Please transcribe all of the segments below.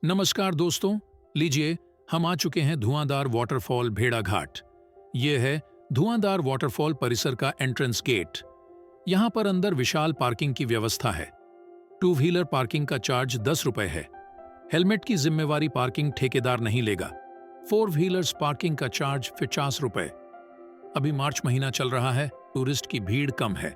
नमस्कार दोस्तों, लीजिए हम आ चुके हैं धुआंधार वाटरफॉल भेड़ा घाट। ये है धुआंधार वाटरफॉल परिसर का एंट्रेंस गेट। यहाँ पर अंदर विशाल पार्किंग की व्यवस्था है। 2 व्हीलर पार्किंग का चार्ज 10 रुपए है। हेलमेट की जिम्मेवारी पार्किंग ठेकेदार नहीं लेगा। 4 व्हीलर्स पार्किंग का चार्ज 50 रुपए। अभी मार्च महीना चल रहा है, टूरिस्ट की भीड़ कम है।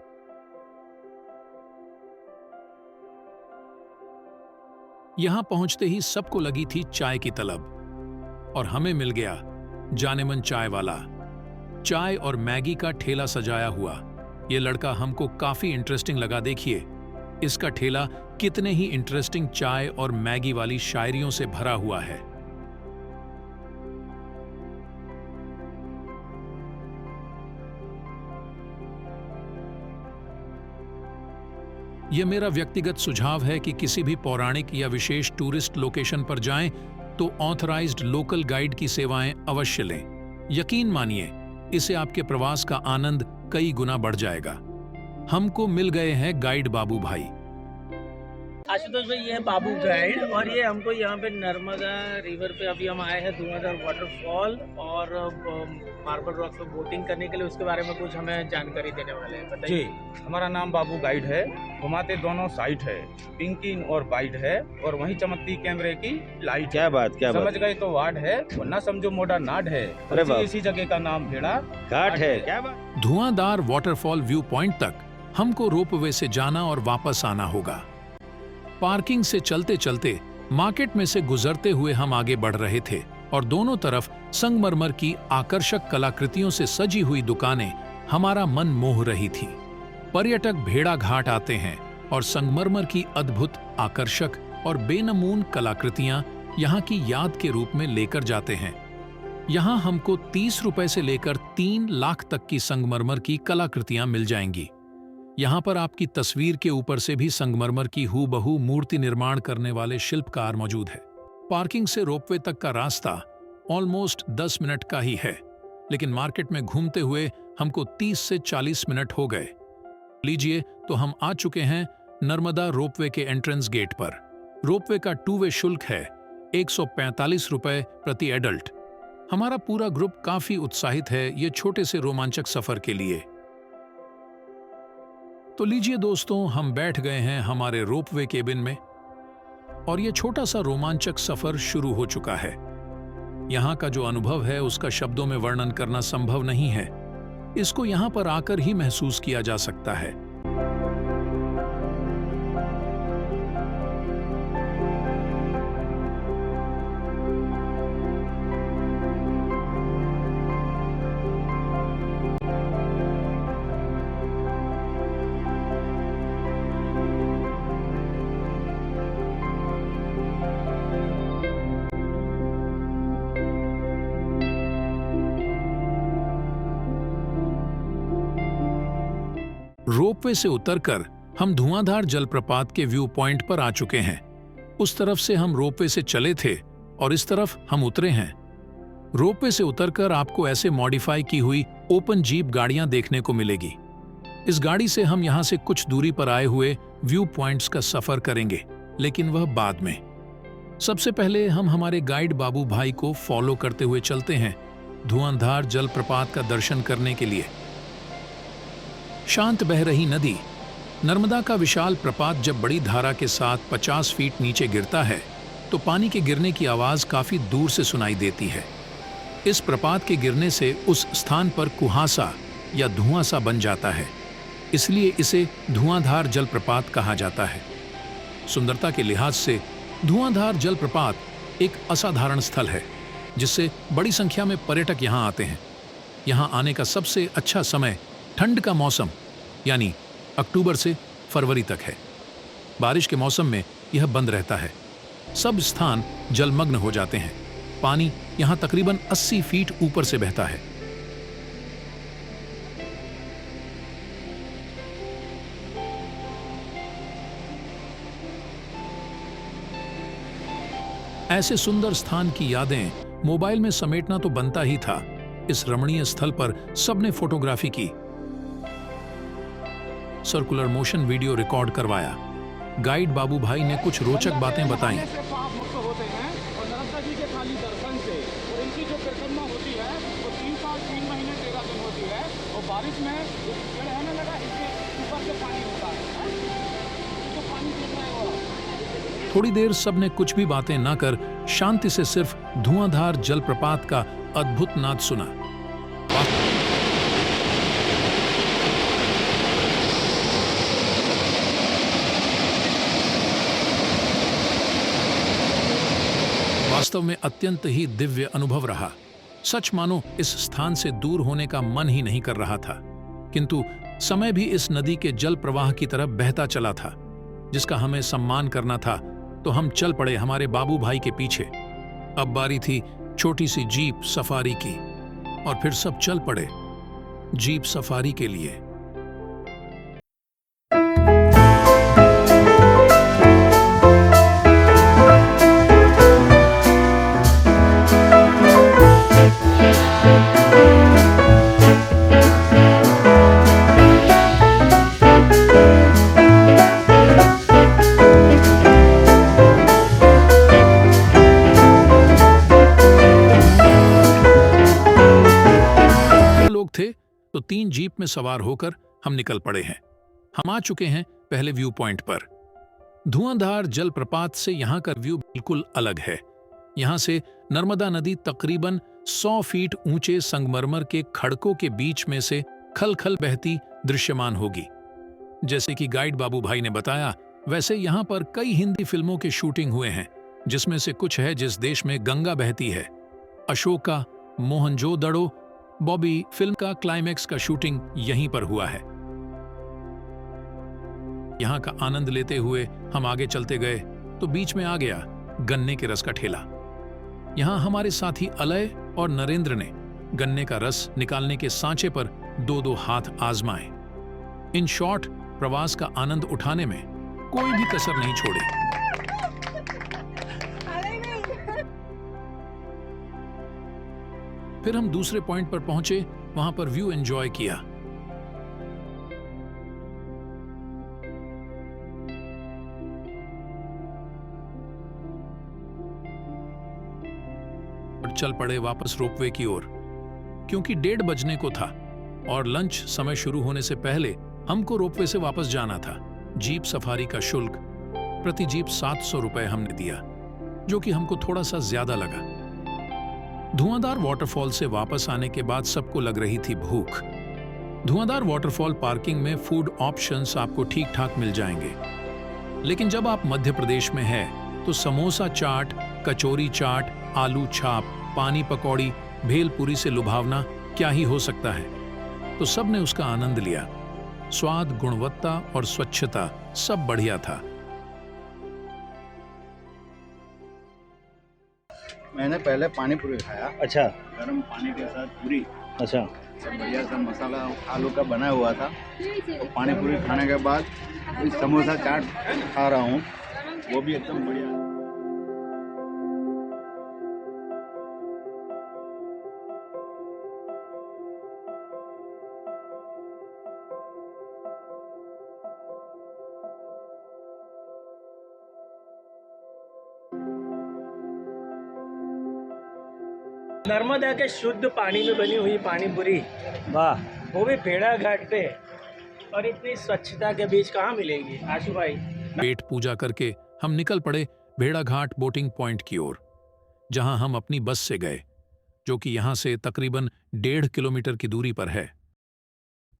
यहां पहुंचते ही सबको लगी थी चाय की तलब, और हमें मिल गया जानेमन चाय वाला। चाय और मैगी का ठेला सजाया हुआ। ये लड़का हमको काफी इंटरेस्टिंग लगा। देखिए इसका ठेला कितने ही इंटरेस्टिंग चाय और मैगी वाली शायरियों से भरा हुआ है। यह मेरा व्यक्तिगत सुझाव है कि किसी भी पौराणिक या विशेष टूरिस्ट लोकेशन पर जाएं तो ऑथराइज्ड लोकल गाइड की सेवाएं अवश्य लें। यकीन मानिए, इससे आपके प्रवास का आनंद कई गुना बढ़ जाएगा। हमको मिल गए हैं गाइड बाबू भाई। आशुतोष भाई, ये है बाबू गाइड और ये हमको यहाँ पे नर्मदा रिवर पे अभी हम आए हैं धुआंधार वाटरफॉल और मार्बल रॉक पे बोटिंग करने के लिए। उसके बारे में कुछ हमें जानकारी देने वाले हैं, बताइए। जी, हमारा नाम बाबू गाइड है। घुमाते दोनों साइड है, पिंकिंग और वाइट है, और वहीं चमकती कैमरे की लाइट। क्या बात समझ गए तो वार्ड है, वरना समझो मोटा नाड है। अरे वाह। इसी जगह का नाम भेड़ा घाट है। क्या बात। धुआंधार वाटरफॉल व्यू पॉइंट तक हमको रोपवे से जाना और वापस आना होगा। पार्किंग से चलते चलते मार्केट में से गुजरते हुए हम आगे बढ़ रहे थे और दोनों तरफ संगमरमर की आकर्षक कलाकृतियों से सजी हुई दुकानें हमारा मन मोह रही थी। पर्यटक भेड़ा घाट आते हैं और संगमरमर की अद्भुत, आकर्षक और बेनमून कलाकृतियां यहाँ की याद के रूप में लेकर जाते हैं। यहाँ हमको 30 रुपए से लेकर 3 लाख तक की संगमरमर की कलाकृतियां मिल जाएंगी। यहाँ पर आपकी तस्वीर के ऊपर से भी संगमरमर की हूबहू मूर्ति निर्माण करने वाले शिल्पकार मौजूद है। पार्किंग से रोपवे तक का रास्ता ऑलमोस्ट 10 मिनट का ही है, लेकिन मार्केट में घूमते हुए हमको 30 से 40 मिनट हो गए। लीजिए तो हम आ चुके हैं नर्मदा रोपवे के एंट्रेंस गेट पर। रोपवे का 2 वे शुल्क है 145 रुपए प्रति एडल्ट। हमारा पूरा ग्रुप काफी उत्साहित है ये छोटे से रोमांचक सफर के लिए। तो लीजिए दोस्तों, हम बैठ गए हैं हमारे रोपवे केबिन में और ये छोटा सा रोमांचक सफर शुरू हो चुका है। यहाँ का जो अनुभव है उसका शब्दों में वर्णन करना संभव नहीं है। इसको यहाँ पर आकर ही महसूस किया जा सकता है। रोपवे से उतरकर हम धुआंधार जलप्रपात के व्यू पॉइंट पर आ चुके हैं। उस तरफ से हम रोपवे से चले थे और इस तरफ हम उतरे हैं। रोपवे से उतरकर आपको ऐसे मॉडिफाई की हुई ओपन जीप गाड़ियां देखने को मिलेगी। इस गाड़ी से हम यहां से कुछ दूरी पर आए हुए व्यू पॉइंट्स का सफर करेंगे, लेकिन वह बाद में। सबसे पहले हम हमारे गाइड बाबू भाई को फॉलो करते हुए चलते हैं धुआंधार जलप्रपात का दर्शन करने के लिए। शांत बह रही नदी नर्मदा का विशाल प्रपात जब बड़ी धारा के साथ 50 फीट नीचे गिरता है तो पानी के गिरने की आवाज काफी दूर से सुनाई देती है। इस प्रपात के गिरने से उस स्थान पर कुहासा या धुआं सा बन जाता है, इसलिए इसे धुआंधार जलप्रपात कहा जाता है। सुंदरता के लिहाज से धुआंधार जलप्रपात एक असाधारण स्थल है, जिससे बड़ी संख्या में पर्यटक यहाँ आते हैं। यहाँ आने का सबसे अच्छा समय ठंड का मौसम यानी अक्टूबर से फरवरी तक है। बारिश के मौसम में यह बंद रहता है। सब स्थान जलमग्न हो जाते हैं। पानी यहाँ तकरीबन 80 फीट ऊपर से बहता है। ऐसे सुंदर स्थान की यादें मोबाइल में समेटना तो बनता ही था। इस रमणीय स्थल पर सबने फोटोग्राफी की, सर्कुलर मोशन वीडियो रिकॉर्ड करवाया। गाइड बाबू भाई ने कुछ रोचक बातें बताईं। माता जी के खाली दर्शन से। और इनकी जो परिक्रमा होती है वो 3 साल 3 महीने 13 दिन होती है। और बारिश में जो पेड़ है ना लगा, इसके ऊपर से पानी होता है, तो पानी गिर रहा है वो। थोड़ी देर सबने कुछ भी बातें न कर शांति से सिर्फ धुआंधार जलप्रपात का अद्भुत नाद सुना। वास्तव में अत्यंत ही दिव्य अनुभव रहा। सच मानो इस स्थान से दूर होने का मन ही नहीं कर रहा था। किंतु समय भी इस नदी के जल प्रवाह की तरफ बहता चला था, जिसका हमें सम्मान करना था। तो हम चल पड़े हमारे बाबू भाई के पीछे। अब बारी थी छोटी सी जीप सफारी की, और फिर सब चल पड़े जीप सफारी के लिए। लोग थे तो 3 जीप में सवार होकर हम निकल पड़े हैं। हम आ चुके हैं पहले व्यू पॉइंट पर। धुआंधार जलप्रपात से यहाँ का व्यू बिल्कुल अलग है। यहाँ से नर्मदा नदी तकरीबन 100 फीट ऊंचे संगमरमर के खड़कों के बीच में से खल-खल बहती दृश्यमान होगी। जैसे कि गाइड बाबू भाई ने बताया, वैसे यहाँ पर कई हिंदी फिल्मों के शूटिंग हुए हैं, जिसमें से कुछ है जिस देश में गंगा बहती है। अशोका, मोहनजोदड़ो, बॉबी फिल्म का क्लाइमैक्स का शूटिंग यहीं पर हुआ है। यहाँ का आनंद लेते हुए हम आगे चलते गए तो बीच में आ गया गन्ने के रस का ठेला। यहाँ हमारे साथी अलय और नरेंद्र ने गन्ने का रस निकालने के सांचे पर 2-2 हाथ आजमाए। इन शॉर्ट प्रवास का आनंद उठाने में कोई भी कसर नहीं छोड़े। फिर हम दूसरे पॉइंट पर पहुंचे, वहां पर व्यू एंजॉय किया। और चल पड़े वापस रोपवे की ओर, क्योंकि 1:30 बजने को था और लंच समय शुरू होने से पहले हमको रोपवे से वापस जाना था। जीप सफारी का शुल्क प्रति जीप 700 रुपए हमने दिया, जो कि हमको थोड़ा सा ज्यादा लगा। धुआंधार वाटरफॉल से वापस आने के बाद सबको लग रही थी भूख। धुआंधार वाटरफॉल पार्किंग में फूड ऑप्शंस आपको ठीक ठाक मिल जाएंगे, लेकिन जब आप मध्य प्रदेश में हैं तो समोसा चाट, कचौरी चाट, आलू छाप, पानी पकौड़ी, भेलपुरी से लुभावना क्या ही हो सकता है। तो सबने उसका आनंद लिया। स्वाद, गुणवत्ता और स्वच्छता सब बढ़िया था। मैंने पहले पानी पूरी खाया। अच्छा गर्म पानी के साथ पूरी, अच्छा बढ़िया सा मसाला आलू का बना हुआ था। तो पानी पूरी खाने के बाद समोसा चाट खा रहा हूँ, वो भी एकदम बढ़िया। नर्मदा के शुद्ध पानी में बनी हुई पानी पूरी, वाह, वो भी भेड़ा घाट पे, और इतनी स्वच्छता के बीच कहाँ मिलेगी आशु भाई। पेट पूजा करके हम निकल पड़े भेड़ाघाट बोटिंग पॉइंट की ओर, जहां हम अपनी बस से गए, जो कि यहां से तकरीबन 1.5 किलोमीटर की दूरी पर है।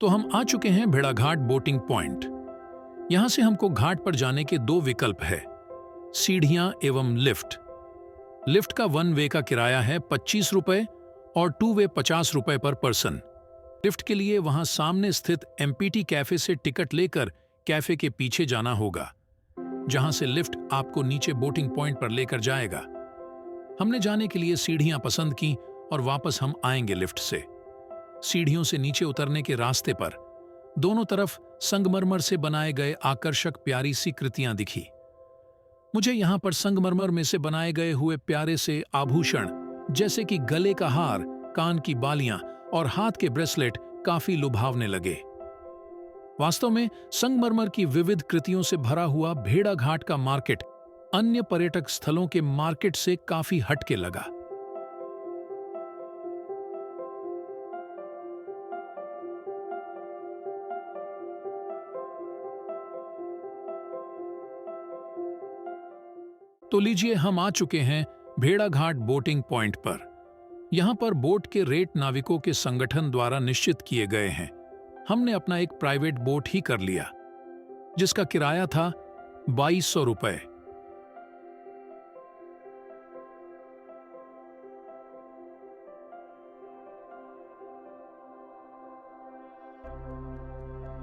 तो हम आ चुके हैं भेड़ाघाट बोटिंग पॉइंट। यहां से हमको घाट पर जाने के 2 विकल्प है, सीढ़ियां एवं लिफ्ट। लिफ्ट का 1 वे का किराया है 25 रुपए और 2 वे 50 रुपए पर पर्सन। लिफ्ट के लिए वहां सामने स्थित एमपीटी कैफे से टिकट लेकर कैफे के पीछे जाना होगा, जहां से लिफ्ट आपको नीचे बोटिंग पॉइंट पर लेकर जाएगा। हमने जाने के लिए सीढ़ियां पसंद की और वापस हम आएंगे लिफ्ट से। सीढ़ियों से नीचे उतरने के रास्ते पर दोनों तरफ संगमरमर से बनाए गए आकर्षक प्यारी सी कृतियां दिखी। मुझे यहां पर संगमरमर में से बनाए गए हुए प्यारे से आभूषण, जैसे कि गले का हार, कान की बालियां और हाथ के ब्रेसलेट काफी लुभावने लगे। वास्तव में संगमरमर की विविध कृतियों से भरा हुआ भेड़ाघाट का मार्केट अन्य पर्यटक स्थलों के मार्केट से काफी हटके लगा। तो लीजिए, हम आ चुके हैं भेड़ाघाट बोटिंग पॉइंट पर। यहां पर बोट के रेट नाविकों के संगठन द्वारा निश्चित किए गए हैं। हमने अपना एक प्राइवेट बोट ही कर लिया, जिसका किराया था 2200 रुपए।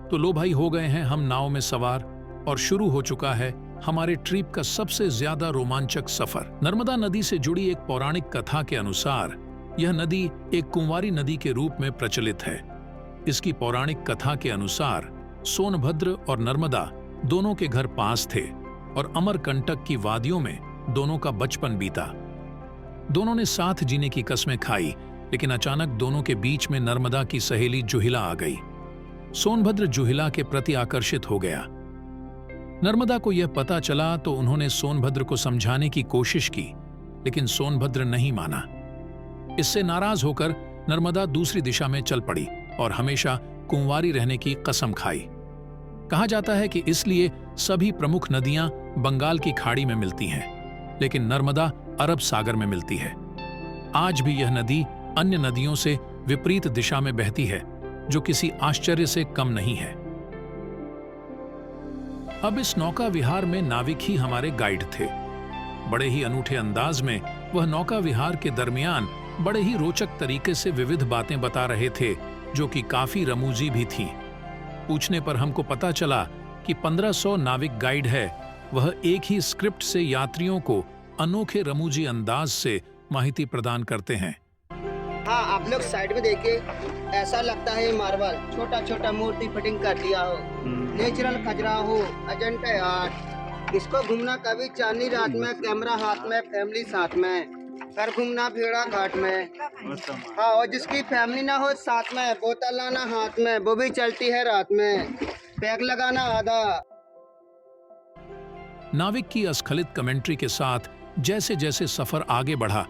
तो लो भाई, हो गए हैं हम नाव में सवार और शुरू हो चुका है हमारे ट्रिप का सबसे ज्यादा रोमांचक सफर। नर्मदा नदी से जुड़ी एक पौराणिक कथा के अनुसार यह नदी एक कुंवारी नदी के रूप में प्रचलित है। इसकी पौराणिक कथा के अनुसार सोनभद्र और नर्मदा दोनों के घर पास थे और अमरकंटक की वादियों में दोनों का बचपन बीता। दोनों ने साथ जीने की कस्में खाई, लेकिन अचानक दोनों के बीच में नर्मदा की सहेली जुहिला आ गई। सोनभद्र जुहिला के प्रति आकर्षित हो गया। नर्मदा को यह पता चला तो उन्होंने सोनभद्र को समझाने की कोशिश की, लेकिन सोनभद्र नहीं माना। इससे नाराज होकर नर्मदा दूसरी दिशा में चल पड़ी और हमेशा कुंवारी रहने की कसम खाई। कहा जाता है कि इसलिए सभी प्रमुख नदियां बंगाल की खाड़ी में मिलती हैं, लेकिन नर्मदा अरब सागर में मिलती है। आज भी यह नदी अन्य नदियों से विपरीत दिशा में बहती है, जो किसी आश्चर्य से कम नहीं है। अब इस नौका विहार में नाविक ही हमारे गाइड थे। बड़े ही अनूठे अंदाज में वह नौका विहार के दरमियान बड़े ही रोचक तरीके से विविध बातें बता रहे थे, जो कि काफी रमूजी भी थीं। पूछने पर हमको पता चला कि 1500 नाविक गाइड है। वह एक ही स्क्रिप्ट से यात्रियों को अनोखे रमूजी अंदाज से माहिती प्रदान करते हैं। हाँ, आप लोग साइड में देखिए, ऐसा लगता है मार्बल छोटा छोटा मूर्ति फिटिंग कर दिया हो, नेचुरल खजुराहो, अजंता आर्ट। इसको घूमना कभी चांदनी रात में, कैमरा हाथ में, फैमिली साथ में, कर घूमना भेड़ाघाट में। हाँ, और जिसकी फैमिली ना हो साथ में, बोतल लाना हाथ में, वो भी चलती है रात में, पैक लगाना आधा। नाविक की अस्खलित कमेंट्री के साथ जैसे जैसे सफर आगे बढ़ा,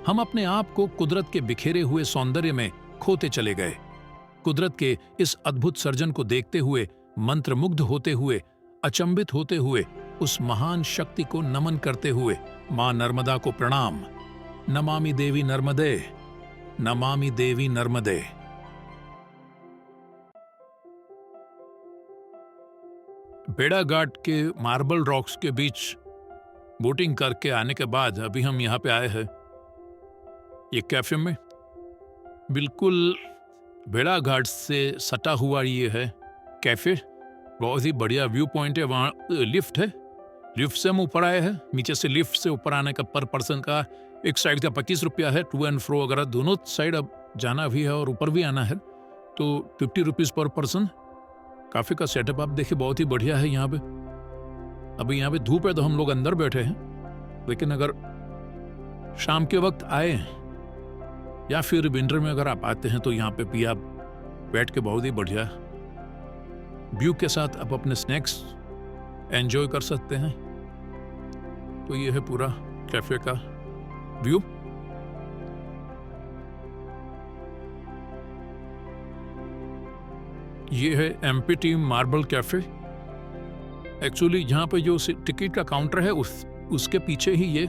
हम अपने आप को कुदरत के बिखेरे हुए सौंदर्य में खोते चले गए। कुदरत के इस अद्भुत सर्जन को देखते हुए, मंत्रमुग्ध होते हुए, अचंभित होते हुए, उस महान शक्ति को नमन करते हुए मां नर्मदा को प्रणाम। नमामि देवी नर्मदे, नमामि देवी नर्मदे। भेड़ाघाट के मार्बल रॉक्स के बीच बोटिंग करके आने के बाद अभी हम यहाँ पे आए हैं ये कैफे में। बिल्कुल भेड़ाघाट से सटा हुआ ये है कैफे। बहुत ही बढ़िया व्यू पॉइंट है। वहाँ लिफ्ट है, लिफ्ट से हम ऊपर आए हैं। नीचे से लिफ्ट से ऊपर आने का पर पर्सन का एक साइड का 25 रुपया है। टू एंड फ्रो अगर दोनों साइड अब जाना भी है और ऊपर भी आना है तो 50 रुपीज़ पर पर्सन। काफ़ी का सेटअप आप देखिए, बहुत ही बढ़िया है यहाँ पे। अभी यहाँ पे धूप है तो हम लोग अंदर बैठे हैं, लेकिन अगर शाम के वक्त आए या फिर विंटर में अगर आप आते हैं तो यहाँ पे भी आप बैठ के बहुत ही बढ़िया व्यू के साथ आप अपने स्नैक्स एंजॉय कर सकते हैं। तो ये है पूरा कैफे का व्यू। ये है एमपीटी मार्बल कैफे। एक्चुअली यहाँ पे जो टिकट का काउंटर है उसके पीछे ही ये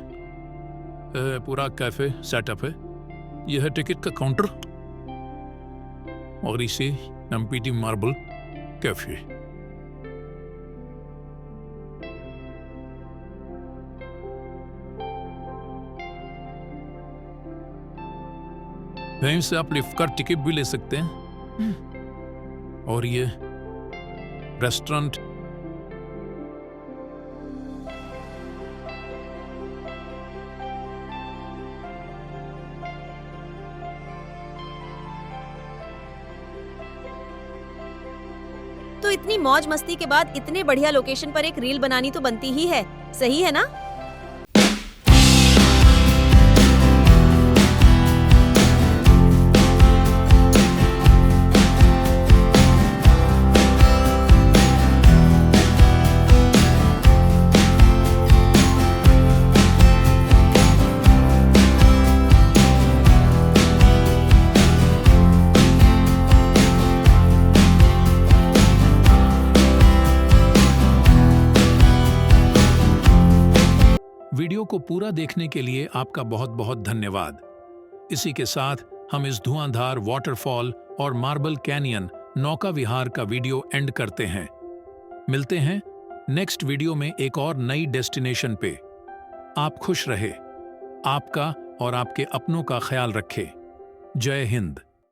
पूरा कैफे सेटअप है। यह है टिकट का काउंटर और इसे एमपीटी मार्बल कैफे। वहीं से आप लिफ्ट का टिकट भी ले सकते हैं। और ये रेस्टोरेंट तो इतनी मौज मस्ती के बाद इतने बढ़िया लोकेशन पर एक रील बनानी तो बनती ही है, सही है ना? को पूरा देखने के लिए आपका बहुत बहुत धन्यवाद। इसी के साथ हम इस धुआंधार वाटरफॉल और मार्बल कैनियन नौका विहार का वीडियो एंड करते हैं। मिलते हैं नेक्स्ट वीडियो में एक और नई डेस्टिनेशन पे। आप खुश रहे, आपका और आपके अपनों का ख्याल रखें। जय हिंद।